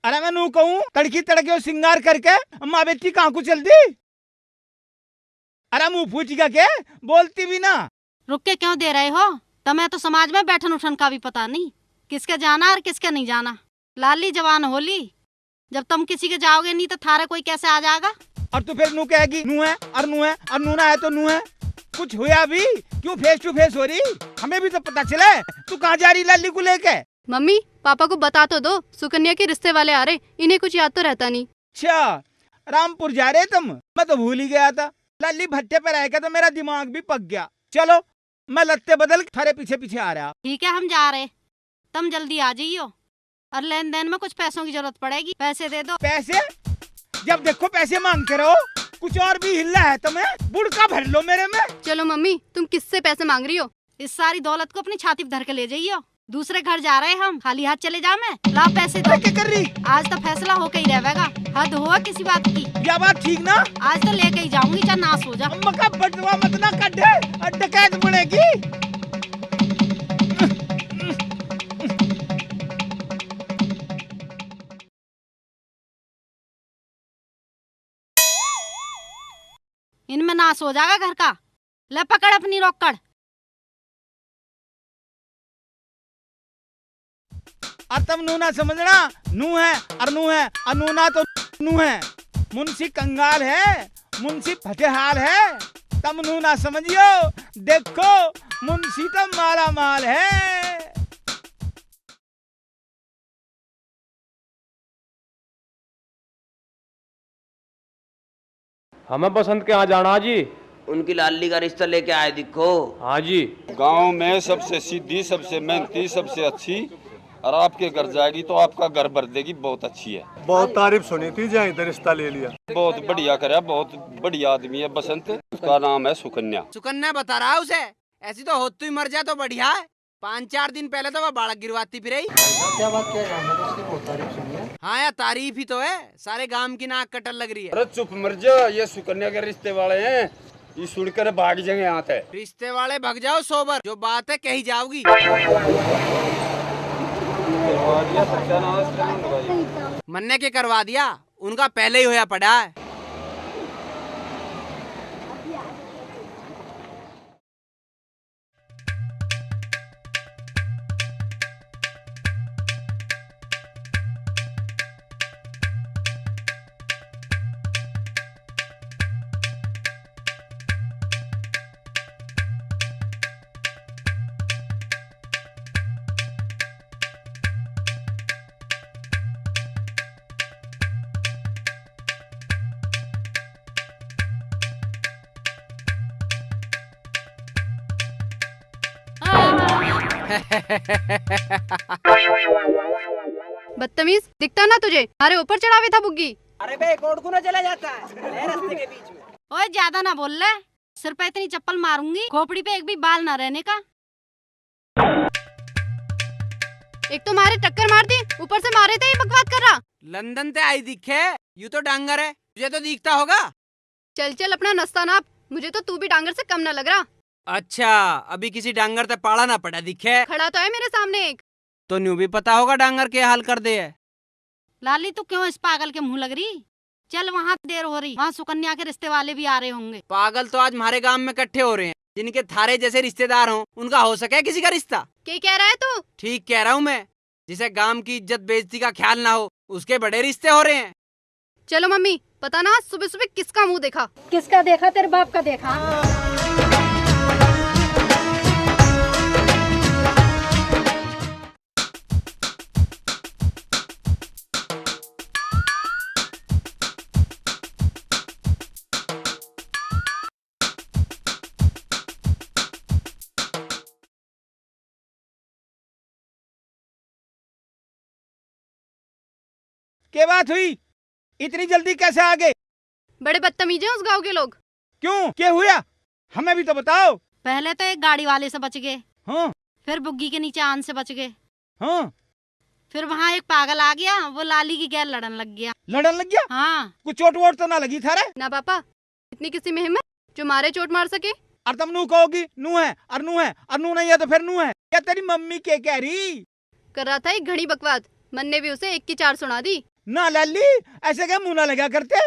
अरे मैं नू कहूँ तड़की तड़के सिंगार करके माँ बेटी कहाँ को चल दी। अरे मुँह फूचेगा के बोलती भी ना। रुक के क्यों दे रहे हो? तुम्हें तो समाज में बैठन उठन का भी पता नहीं, किसके जाना और किसके नहीं जाना। लाली जवान होली, जब तुम किसी के जाओगे नहीं तो थारे कोई कैसे आ जाएगा। और तू फिर नू कहेगी नू है और नू है और नू ना है तो नू है। कुछ हुआ भी क्यों फेस टू फेस हो रही? हमें भी तो पता चले तू कहाँ जा रही लाली को लेके। मम्मी पापा को बता तो दो, सुकन्या के रिश्ते वाले आ रहे, इन्हें कुछ याद तो रहता नहीं। अच्छा रामपुर जा रहे तुम? मैं तो भूल ही गया था। लाली भट्टे पे रहेगा तो मेरा दिमाग भी पक गया। चलो मैं लत्ते बदल थारे पीछे पीछे आ रहा। ठीक है हम जा रहे, तुम जल्दी आ जाइयो। और लेन देन में कुछ पैसों की जरूरत पड़ेगी, पैसे दे दो। पैसे? जब देखो पैसे मांगते रहो, कुछ और भी हिल्ला है तुम्हें? बुड़का भर लो मेरे में। चलो मम्मी तुम किससे पैसे मांग रही हो? इस सारी दौलत को अपनी छाती पर धर के ले जाइयो। दूसरे घर जा रहे हम, खाली हाथ चले जा मैं? ला पैसे दो। क्या कर रही? आज तो फैसला होके ही रहेगा, हद हुआ किसी बात की। क्या बात ठीक ना? आज तो लेके ही जाऊंगी, चाहे नाश हो जा। अम्मा का बटवा मत ना कड्ढे, डकैत बनेगी। इनमें नाश हो जाएगा घर का। ले पकड़ अपनी रोकड़। और तुम नू ना समझना, नू है और नू है और नू ना तो नू है। मुंशी कंगाल है, मुंशी फतेहाल है, तुम नू ना समझियो। देखो मुंशी तो माला माल है। हमें बसंत के यहाँ जाना जी। उनकी लाली का रिश्ता लेके आए दिखो। हाँ जी। गांव में सबसे सीधी, सबसे मेहनती, सबसे अच्छी, और आपके घर जाएगी तो आपका घर भर देगी। बहुत अच्छी है। बहुत तारीफ सुनी थी, जहाँ इधर रिश्ता ले लिया। बहुत बढ़िया करे, बहुत बढ़िया आदमी है बसंत। उसका नाम है सुकन्या। सुकन्या बता रहा है उसे, ऐसी तो होती मर जाए तो बढ़िया है। 5-4 दिन पहले तो वह बालक गिरवाती फिर रही। क्या बात क्या है? उसकी बहुत तारीफ सुनी है। हाँ यार तारीफ ही तो है, सारे गांव की नाक कटल लग रही है। अरे चुप मर जा, ये सुकन्या के रिश्ते वाले हैं, ये सुनकर भाग जाएंगे यहाँ से। रिश्ते वाले भग जाओ सोबर, जो बात है कही जाओगी। मन्ने के करवा दिया, उनका पहले ही होया पड़ा है। बदतमीज, दिखता ना तुझे? हमारे ऊपर चढ़ावे था बुग्गी। अरे बे कोड को ना चला जाता है रास्ते के बीच में। ओए ज्यादा ना बोल ले, सिर पे इतनी चप्पल मारूंगी खोपड़ी पे एक भी बाल ना रहने का। एक तो मारे टक्कर मार दी, ऊपर से मारे थे ये बकवास कर रहा। लंदन से आई दिखे, यू तो डांगर है, तुझे तो दिखता होगा। चल चल अपना नाश्ता नाप, मुझे तो तू भी डांगर से कम ना लग रहा। अच्छा अभी किसी डांगर से पाड़ा ना पड़ा दिखे। खड़ा तो है मेरे सामने एक। तो न्यू भी पता होगा डांगर के हाल कर दे है। लाली तू क्यों इस पागल के मुंह लग रही? चल वहाँ देर हो रही, वहाँ सुकन्या के रिश्ते वाले भी आ रहे होंगे। पागल तो आज हमारे गांव में इकट्ठे हो रहे हैं, जिनके थारे जैसे रिश्तेदार हों उनका हो सके किसी का रिश्ता। क्या कह रहा है तू? ठीक कह रहा हूँ मैं, जिसे गांव की इज्जत बेइज्जती का ख्याल ना हो उसके बड़े रिश्ते हो रहे हैं। चलो मम्मी, पता ना सुबह सुबह किसका मुंह देखा। किसका देखा? तेरे बाप का देखा। क्या बात हुई? इतनी जल्दी कैसे आ गए? बड़े बदतमीज हैं उस गांव के लोग। क्यों, क्या हुआ? हमें भी तो बताओ। पहले तो एक गाड़ी वाले से बच गए, हाँ फिर बुग्गी के नीचे आन से बच गए, हाँ। फिर वहाँ एक पागल आ गया, वो लाली की गैर लड़न लग गया। लड़न लग गया? हाँ। कुछ चोट वोट तो ना लगी थारे? ना पापा, इतनी किसी में हिम्मत जो मारे चोट मार सके। और तुम नू कहोगी नू है और नू है और नू नहीं है तो फिर नू है। क्या तेरी मम्मी क्या कह रही? कर रहा था एक घड़ी बकवास, मन ने भी उसे 1 की 4 सुना दी। ना लाली, ऐसे क्या मुंह ना लगा करते।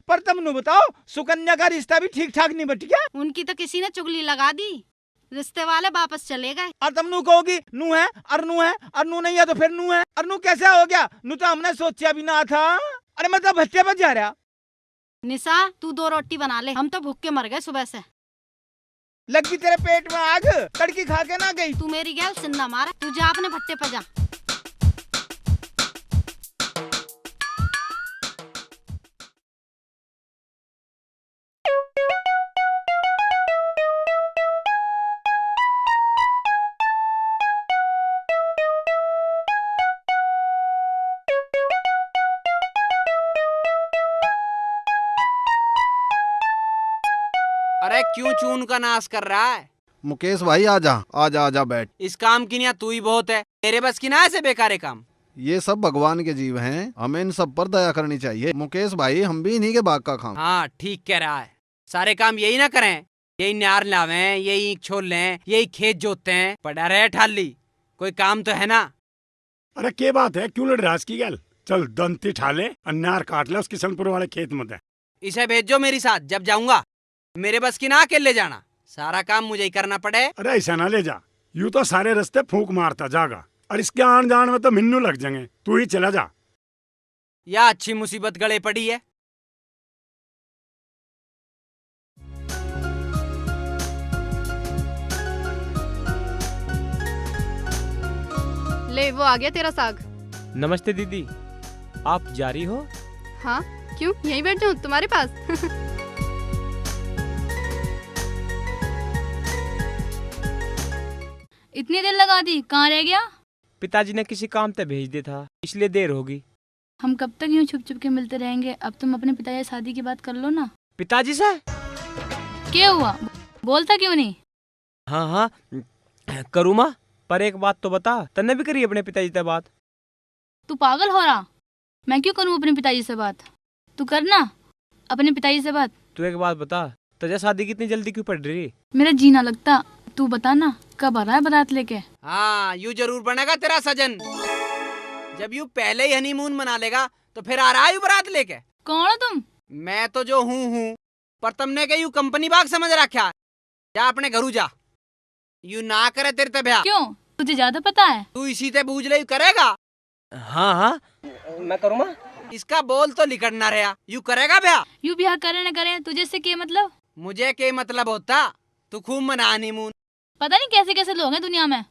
पर तुम नु बताओ, सुकन्या का रिश्ता भी ठीक ठाक नहीं बट क्या? उनकी तो किसी ने चुगली लगा दी, रिश्ते वाले वापस चले गए। और तुम नु कहोगी नू है और नू है और नू नहीं है तो फिर नू है और नू कैसे हो गया? नू तो हमने सोचा भी ना था। अरे मतलब भट्टे पर जा रहा। निशा तू 2 रोटी बना ले, हम तो भूख के मर गए सुबह से। लगी तेरे पेट में आग, तड़की खा के ना गई। तू मेरी गैल सिन्ना मारे, तू जा अपने भट्टे पर जा। अरे क्यों चून का नाश कर रहा है? मुकेश भाई आजा आजा आजा बैठ। इस काम की निया तू ही बहुत है, तेरे बस की ना ऐसे बेकारे काम। ये सब भगवान के जीव हैं, हमें इन सब पर दया करनी चाहिए। मुकेश भाई हम भी इन्हीं के बाग का खां। हाँ ठीक कह रहा है, सारे काम यही ना करें, यही नार लावें, यही छोल लें, यही खेत जोतते हैं। पड़ा रहे ठाली, कोई काम तो है ना। अरे क्या बात है, क्यों लड़ रहा है इसकी गैल? चल दंती ठाले, अनार काट ले, उस किशनपुर वाले खेत में दे। इसे भेजो मेरे साथ, जब जाऊंगा। मेरे बस की ना अकेले जाना, सारा काम मुझे ही करना पड़े। अरे ऐसा ना ले जा, यूं तो सारे रास्ते फूंक मारता जागा, और इसके आन जान में तो मिन्नू लग जाएंगे। तू ही चला जा। या अच्छी मुसीबत गले पड़ी है। ले वो आ गया तेरा साग। नमस्ते दीदी, आप जा रही हो? हाँ क्यों, यहीं बैठ जाऊँ तुम्हारे पास? इतनी देर लगा दी, कहाँ रह गया? पिताजी ने किसी काम पे भेज दिया था, इसलिए देर होगी। हम कब तक यूं छुप छुप के मिलते रहेंगे? अब तुम अपने पिताजी से शादी की बात कर लो ना। पिताजी से? क्या हुआ, बोलता क्यों नहीं? हाँ हाँ करूँ माँ, पर एक बात तो बता, तन्ने भी करी अपने पिताजी से बात? तू पागल हो रहा? मैं क्यों करूँ अपने पिताजी से बात? तू करना अपने पिताजी से बात। तू एक बात बता, तुझे शादी की इतनी जल्दी क्यों पड़ रही? मेरा जी ना लगता। तू बता ना, कब आ रहा है बारात लेके? हाँ यूं जरूर बनेगा तेरा सजन। जब यूं पहले ही हनीमून मना लेगा तो फिर आ रहा है बारात लेके। कौन हो तुम? मैं तो जो हूँ, पर तुमने क्या यूं कंपनी बाग समझ रखा है? जा अपने घरू जा, यूं ना करे तेरे ते ब्याह। क्यों, तुझे ज्यादा पता है? तू इसी ते बूझ ले, यूं करेगा? हाँ हाँ मैं करूँगा। इसका बोल तो लिखना रहा, यूं करेगा ब्याह? यूं ब्याह करे न करे तुझे से क्या मतलब? मुझे क्या मतलब होता? तू खूब मना हनीमून। पता नहीं कैसे कैसे लोग हैं दुनिया में।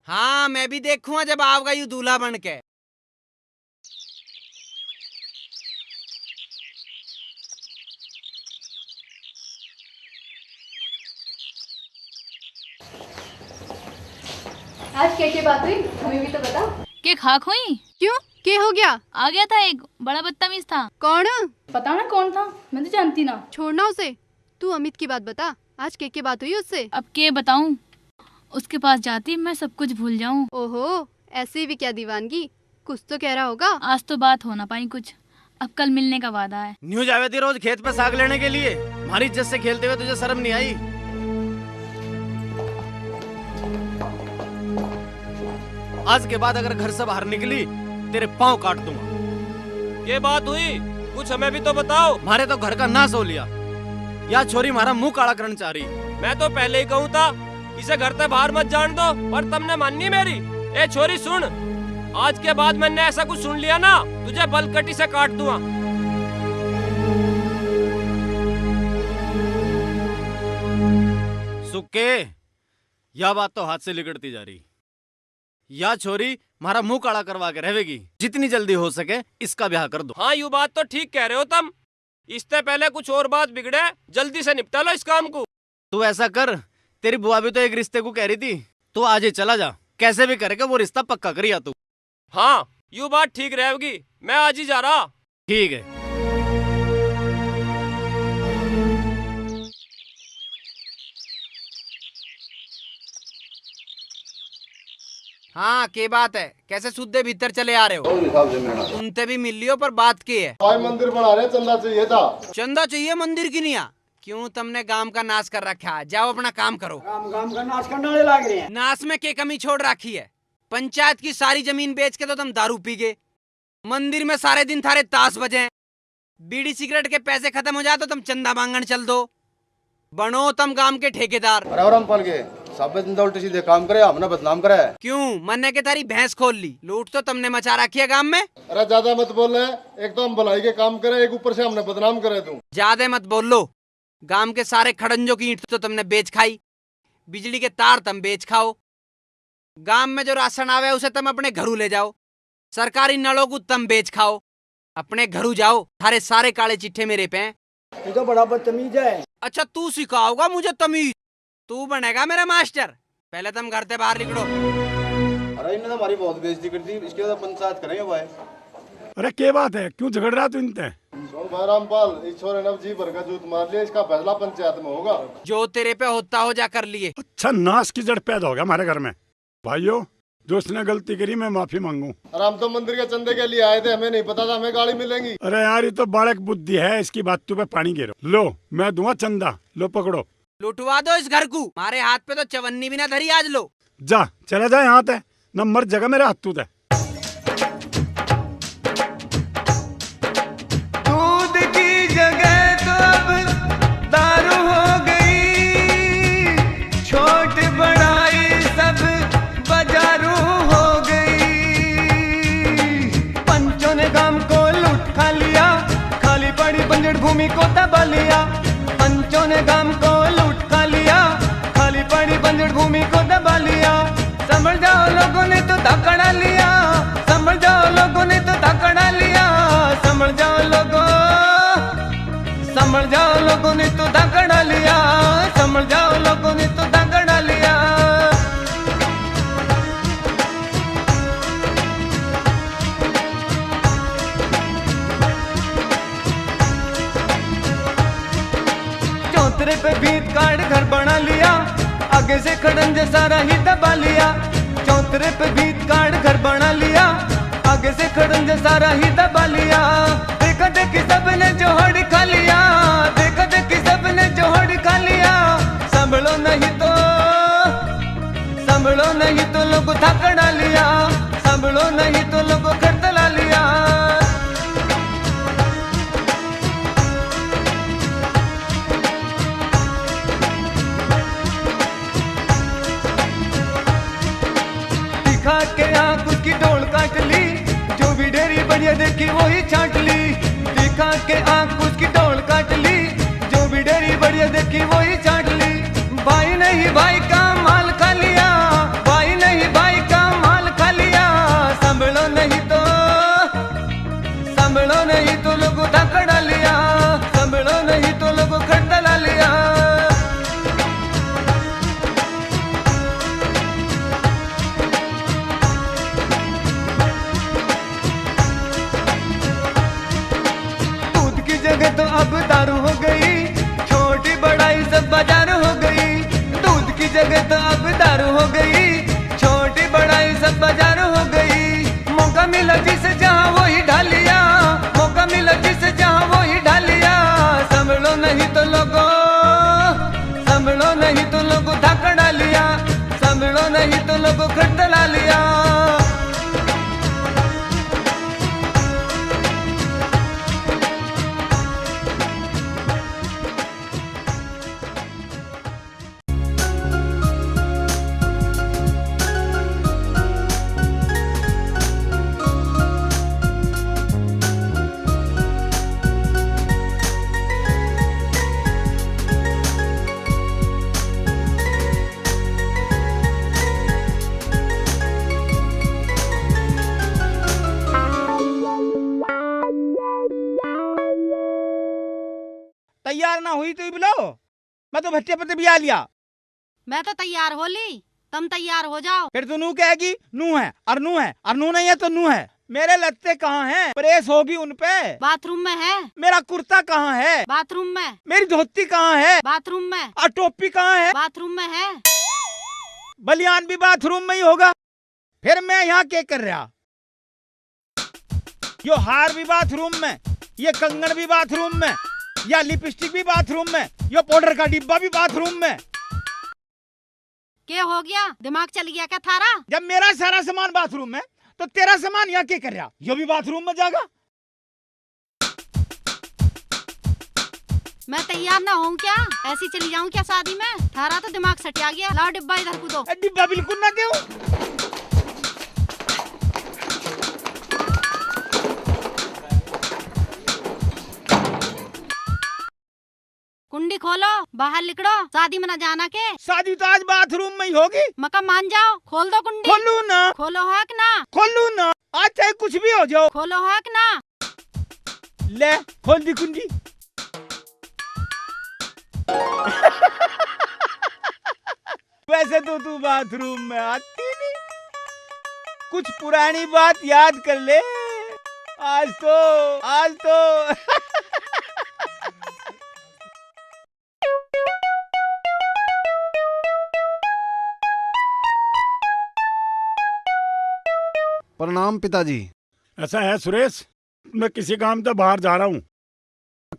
हाँ मैं भी देखूंगा जब आओगा यूं दूल्हा बन के। आज क्या बात हुई, हमें भी तो बता। के खाक हुई? क्यों, क्या हो गया? आ गया था एक, बड़ा बदतमीज था। कौन? पता ना कौन था, मैं तो जानती ना। छोड़ना उसे, तू अमित की बात बता। आज क्या बात हुई उससे? अब के बताऊं, उसके पास जाती मैं सब कुछ भूल जाऊं। ओहो, ऐसे भी क्या दीवानगी, कुछ तो कह रहा होगा। आज तो बात हो ना पाई कुछ, अब कल मिलने का वादा है। न्यू जावे थी रोज खेत पे साग लेने के लिए, हमारी इज्जत से खेलते हुए तुझे शर्म नहीं आई? आज के बाद अगर घर से बाहर निकली तेरे पाँव काट दूंगा। ये बात हुई, कुछ हमें भी तो बताओ। हमारे तो घर का नाश हो लिया, या छोरी हमारा मुंह काला करना चाह रही। मैं तो पहले ही कहूँ था इसे घर से बाहर मत जान दो, पर तुमने माननी मेरी। ए छोरी सुन, आज के बाद मैंने ऐसा कुछ सुन लिया ना, तुझे बलकटी से काट दूंगा। सुक्के, यह बात तो हाथ से लिकड़ती जा रही। या छोरी हमारा मुंह काला करवा के रहेगी, जितनी जल्दी हो सके इसका ब्याह कर दो। हाँ यू बात तो ठीक कह रहे हो तुम, इससे पहले कुछ और बात बिगड़े, जल्दी से निपटा लो इस काम को। तू ऐसा कर, तेरी बुआ भी तो एक रिश्ते को कह रही थी, तू आज ही चला जा, कैसे भी करके वो रिश्ता पक्का करिया तू। हाँ यू बात ठीक रहेगी, मैं आज ही जा रहा। ठीक है। हाँ के बात है, कैसे सुद्धे भीतर चले आ रहे हो? उनसे भी मिल लियो, पर बात की है। मंदिर बना रहे, चंदा चाहिए था। चंदा चाहिए मंदिर की निया? क्यों, तुमने गांव का नाश कर रखा है, जाओ अपना काम करो। गांव का नाश करने वाले लाग रहे हैं। नाश में क्या कमी छोड़ रखी है? पंचायत की सारी जमीन बेच के तो तुम दारू पी गए, मंदिर में सारे दिन थारे ताश बजे, बीड़ी सिगरेट के पैसे खत्म हो जाए तो तुम चंदा मांगन चल दो, बनो तुम काम के ठेकेदार। पल के साबित दिन तो उल्टी सीधे काम करे, हमने बदनाम करे। क्यों मन्ने के तारी भैंस खोल ली, लूट तो तुमने मचा रखी है गांव में। अरे ज्यादा मत बोल रहे, एक तो हम भलाई के काम करे, एक ऊपर से हमने बदनाम करे। तू ज्यादा मत बोल लो, गांव के सारे खड़ंजों की ईंट तो तुमने बेच खाई, बिजली के तार तुम बेच खाओ, गांव में जो राशन आवे उसे तुम अपने घरों ले जाओ, सरकारी नलों को तुम बेच खाओ, अपने घरों जाओ, थारे सारे काले चिट्ठे मेरे पे हैं। तू तो बड़ा बदतमीज है। अच्छा तू सिखाओगा मुझे तमीज, तू बनेगा मेरा मास्टर, पहले तुम घर से बाहर निकलो। अरे इन्होंने हमारी बहुत बेइज्जती कर दी, इसके बाद पंचायत करेंगे भाई। अरे क्या बात है, क्यों झगड़ रहा तू इनसे? सुन भाई रामपाल, इस छोरे ने जी भर का जूत मार लिया, इसका फैसला पंचायत में होगा। जो तेरे पे होता हो जा कर लिए। अच्छा नाश की जड़ पैदा हो गया हमारे घर में। भाइयों जो उसने गलती करी मैं माफी मांगू। अरे हम तो मंदिर के चंदे के लिए आए थे, हमें नहीं पता था हमें गाड़ी मिलेगी। अरे यार ये तो बालक बुद्धि है, इसकी बातों पे पानी गिरो। लो मैं दूंगा चंदा, लो पकड़ो। लुटवा दो इस घर को, हमारे हाथ पे तो चवन्नी भी ना धरी आज लो। जा चला जा यहाँ ते, नंबर जगह मेरे हाथ ते। दूध की जगह तो अब दारू हो गई, छोट बड़ाई सब बाजारू हो गई। पंचों ने गांव को लूट खा लिया, खाली पड़ी बंजर भूमि को दबा लिया। पंचों ने गांव को लूट खा लिया, खाली पड़ी बंजर भूमि को दबा लिया। समझ जाओ लोगों ने तो धकड़ा लिया, समझ जाओ लोगों ने तो धकड़ा लिया। समझ जाओ लोगों, समझ जाओ लोगों ने तो धकड़ा लिया, समझ जाओ लोगों ने तो धकड़ा लिया। चौतरे पे भीत काट घर बना लिया, आगे से खड़ंजे सारा ही दबा लिया। चौतरे पे भीत काट घर बना लिया, आगे से खड़ंजे सारा ही दबा लिया। देखा देखी सबने जोहड़ खा लिया, देखा देखी सबने जोहड़ खा लिया। संभलो नहीं तो, संभलो नहीं तो लोग धकड़ा लिया, संभलो नहीं तो लोग घर तला लिया। दिखा के आंख उसकी डोल काट ली, जो भी डेरी बढ़िया देखी वही छाट ली। दिखा के आंख उसकी डोल काट ली, जो भी डेरी बढ़िया देखी वही छाट ली। भाई नहीं भाई का माल खा लिया, भाई नहीं भाई का माल खा लिया। संभलो नहीं तो, संभलो नहीं तो लोग धकड़ा लिया, संभलो नहीं तो लोग खड़तला लिया। जगह तो अब दारू हो गई, छोटी बड़ाई सब बाजार हो गई। दूध की जगह तो अब दारू हो गई, छोटी बड़ाई सब बाजार हो गई। मौका मिला जिसे जहाँ वो ही ढालिया, मौका मिला जिसे जहाँ वो ही ढालिया। संभलो नहीं तो लोगों, संभलो नहीं तो लोगों धकड़ा लिया, संभलो नहीं तो लोगों खड़तला लिया। तैयार ना हुई तो ही बुलाओ, मैं तो भट्टे पर बिया लिया। मैं तो तैयार हो ली, तुम तैयार हो जाओ। फिर तू नू कहेगी नू है और नू है और नू नहीं है तो नू है। मेरे लत्ते कहाँ हैं? प्रेस होगी उन पे। बाथरूम में है। मेरा कुर्ता कहाँ है? बाथरूम में। मेरी धोती कहाँ है? बाथरूम में। और टोपी कहाँ है? बाथरूम में है। बलियान भी बाथरूम में ही होगा। फिर मैं यहाँ क्या कर रहा? यो हार भी बाथरूम में, ये कंगन भी बाथरूम में, या लिपस्टिक भी बाथरूम में, यो पाउडर का डिब्बा भी बाथरूम में। क्या हो गया? दिमाग चल गया क्या थारा? जब मेरा सारा सामान बाथरूम में तो तेरा सामान यहाँ क्या कर रहा? यो भी बाथरूम में जाएगा। मैं तैयार ना हूँ क्या? ऐसी चली जाऊँ क्या शादी में? थारा तो दिमाग सटिया गया। लाओ डिब्बा इधर कूदो। डिब्बा बिल्कुल ना दो। कुंडी खोलो, बाहर निकलो। शादी में ना जाना के? शादी तो आज बाथरूम में ही होगी। मक्का मान जाओ। खोल दो कुंडी। खोलू ना। खोलो है कि ना? खोलू ना। आज चाहे कुछ भी हो जाओ। खोलो है कि ना? ले खोल दी कुंडी। वैसे तो तू बाथरूम में आती नहीं। कुछ पुरानी बात याद कर ले। आज तो प्रणाम पिताजी। ऐसा है सुरेश, मैं किसी काम से बाहर जा रहा हूँ।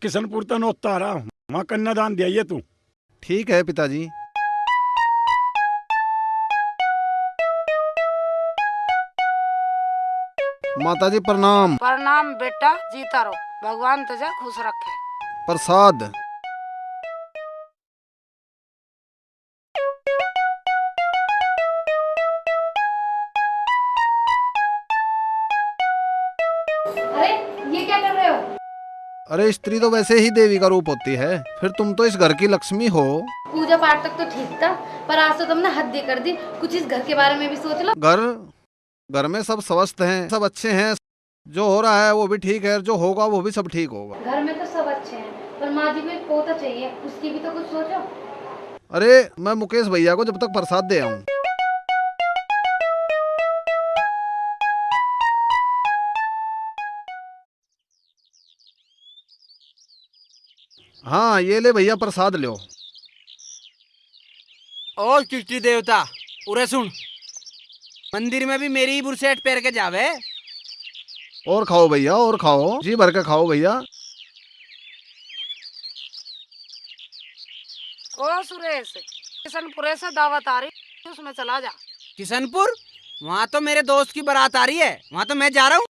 किशनपुर तक नोता आ रहा हूँ, वहाँ कन्यादान दिया तू। ठीक है पिताजी। माताजी प्रणाम। प्रणाम बेटा, जीता रहो, भगवान तुझे खुश रखे। प्रसाद। अरे ये क्या कर रहे हो? अरे स्त्री तो वैसे ही देवी का रूप होती है, फिर तुम तो इस घर की लक्ष्मी हो। पूजा पाठ तक तो ठीक था, पर आज तो तुमने हद ही कर दी। कुछ इस घर के बारे में भी सोच लो। घर में सब स्वस्थ हैं, सब अच्छे हैं। जो हो रहा है वो भी ठीक है, जो होगा वो भी सब ठीक होगा। घर में तो सब अच्छे हैं, पर माँ जी को एक पोता चाहिए, उसकी भी तो कुछ सोचो। अरे मैं मुकेश भैया को जब तक प्रसाद दे आऊं। हाँ ये ले भैया प्रसाद लो। ओ चिट्ठी देवता, उरे सुन, मंदिर में भी मेरी ही बुरसेट पैर के जावे। और खाओ भैया, और खाओ, जी भर के खाओ भैया। ओ सुरेश, किशनपुर से दावत आ रही, उसमें चला जा। किशनपुर? वहाँ तो मेरे दोस्त की बारात आ रही है, वहाँ तो मैं जा रहा हूँ।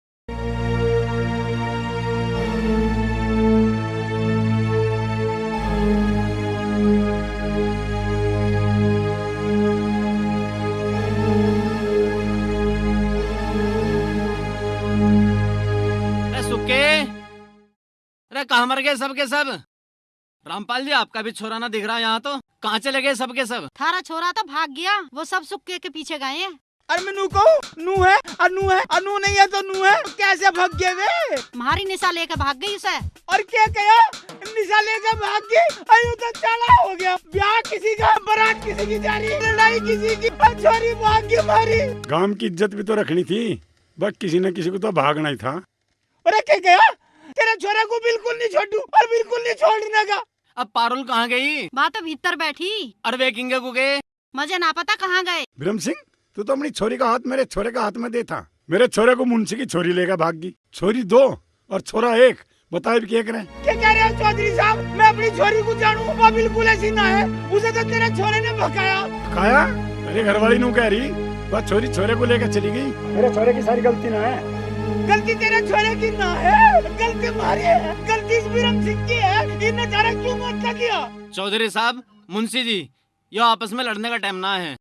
अरे कहाँ मर गए सब के सब? रामपाल जी आपका भी छोरा ना दिख रहा यहाँ तो। कहाँ चले गए सब के सब? थारा छोरा तो भाग गया, वो सब सुक्के के पीछे गए हैं। अरे मैं नू कहूँ, नू है, अनु है, अनु नहीं है तो नू है, कैसे भाग गए वे? तुम्हारी निशा लेकर भाग गई उसे। और क्या कहा? निशा लेकर भाग गई? अयो तो चला हो गया। ब्याह किसी का, बारात किसी की जा रही, लड़ाई किसी की, छोरी भाग गई हमारी। गांव की इज्जत भी तो रखनी थी, बस किसी न किसी को तो भागना ही था। अरे क्या कहा? तेरे छोरे को बिल्कुल नहीं छोड़ू और बिल्कुल नहीं छोड़ने का। अब पारुल कहाँ गई? बात तो भीतर बैठी। अरे वे किंगे को गए? मुझे ना पता कहाँ गए। ब्रह्म सिंह, तू तो अपनी छोरी का हाथ मेरे छोरे का हाथ में दे था। मेरे छोरे को मुंशी की छोरी लेकर भाग गई। छोरी 2 और छोरा 1, बताए क्या करें? क्या कह रहे हो चौधरी साहब? मैं अपनी छोरी को जानू, वो बिल्कुल ऐसी ना है। उसे तो तेरे छोरे ने भगाया। खाया? अरे घरवाली नू कह रही, बस छोरी छोरे को लेकर चली गई। मेरे छोरे की सारी गलती ना है। गलती तेरे छोरे की ना है, गलती हमारी है, गलती इस ब्रह्म सिंह की है। इन्हें तारा क्यों मौत कर दिया? चौधरी साहब, मुंशी जी, ये आपस में लड़ने का टाइम ना है।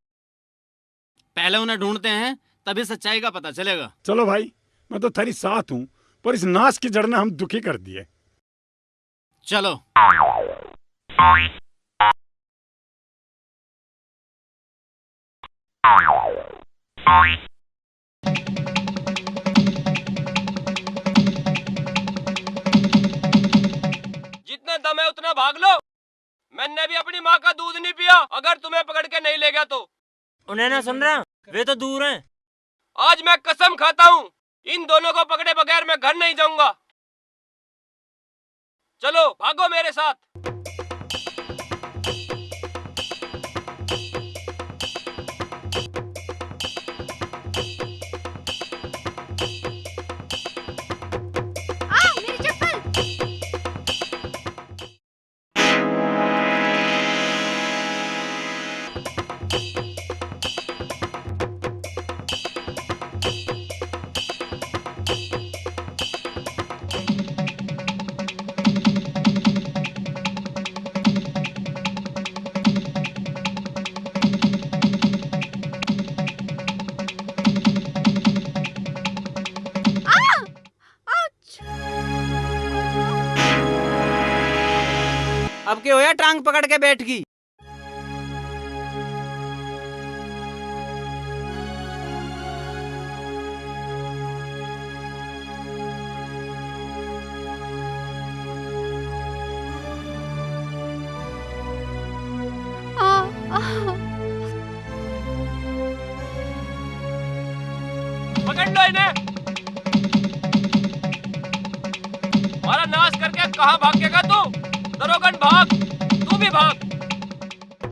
पहले उन्हें ढूंढते हैं, तभी सच्चाई का पता चलेगा। चलो भाई, मैं तो तेरी साथ हूँ, पर इस नाश की जड़ ने हम दुखी कर दिए। चलो। जितना दम है उतना भाग लो। मैंने भी अपनी माँ का दूध नहीं पिया, अगर तुम्हें पकड़ के नहीं ले गया तो। उन्हें ना सुन रहा, वे तो दूर हैं। आज मैं कसम खाता हूँ, इन दोनों को पकड़े बगैर मैं घर नहीं जाऊंगा। चलो भागो मेरे साथ। मेरी चप्पल। के हो या टांग पकड़ के बैठ गई? पकड़ लो इन्हें। हमारा नाश करके कहाँ भागेगा तू? दरोगन भाग, तू भी भाग।